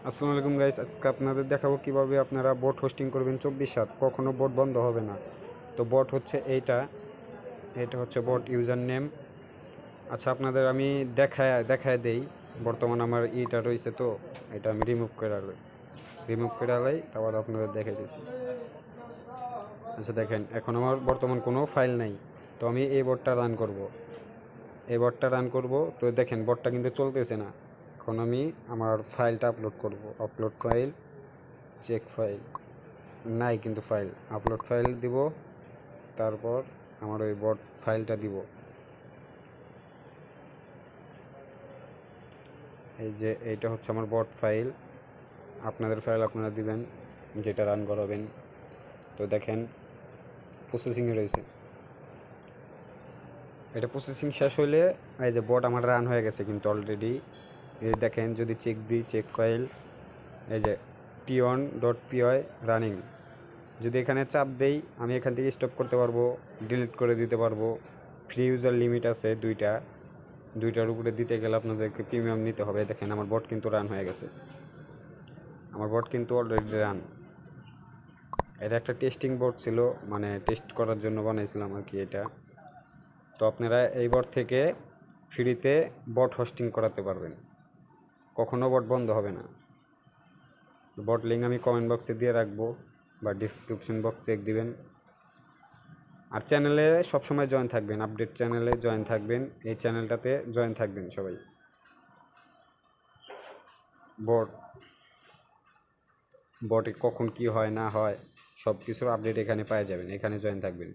আসসালামু আলাইকুম গাইস, আজকে আপনাদের দেখাবো কিভাবে আপনারা বট হোস্টিং করবেন 24/7, কখনো বট বন্ধ হবে না। তো বট হচ্ছে এটা হচ্ছে বট ইউজার নেম। আচ্ছা, আপনাদের আমি দেখায় দেই। বর্তমান আমার ইটা রয়েছে, তো এটা আমি রিমুভ করে আলাই, তারপর আপনাদের দেখাইতেছি। আচ্ছা দেখেন, এখন আমার বর্তমান কোনো ফাইল নাই, তো আমি এই বটটা রান করব। তো দেখেন বটটা কিন্তু চলতেছে না। এখন আমি আমার ফাইলটা আপলোড ফাইল, চেক ফাইল, নাই কিন্তু ফাইল, আপলোড ফাইল দিব। তারপর আমার ওই বট ফাইলটা দিব। এই যে এইটা হচ্ছে আমার বট ফাইল। আপনাদের ফাইল আপনারা দিবেন, যেটা রান করাবেন। তো দেখেন প্রসেসিংয়ে রয়েছে, এটা প্রসেসিং শেষ হলে এই যে বট আমার রান হয়ে গেছে কিন্তু অলরেডি। এই দেখেন, যদি চেক দিই, চেক ফাইল, এই যে tion.py রানিং। যদি এখানে চাপ দেই, আমি এখান থেকে স্টপ করতে পারবো, ডিলিট করে দিতে পারবো। ফ্রি ইউজার লিমিট আছে দুইটার উপরে দিতে গেলে আপনাদেরকে প্রিমিয়াম নিতে হবে। দেখেন আমার বট কিন্তু রান হয়ে গেছে, আমার বট কিন্তু অলরেডি রান। এটা একটা টেস্টিং বট ছিল, মানে টেস্ট করার জন্য বানাইছিলাম আর কি এটা। তো আপনারা এই বট থেকে ফ্রিতে বট হোস্টিং করাতে পারবেন, কখনো বট বন্ধ হবে না। বট লিঙ্ক আমি কমেন্ট বক্সে দিয়ে রাখবো বা ডিসক্রিপশন বক্সে দিবেন। আর চ্যানেলে সবসময় জয়েন থাকবেন, আপডেট চ্যানেলে জয়েন থাকবেন, এই চ্যানেলটাতে জয়েন থাকবেন সবাই। বটে কখন কি হয় না হয় সব কিছুর আপডেট এখানে পেয়ে যাবেন, এখানে জয়েন থাকবেন।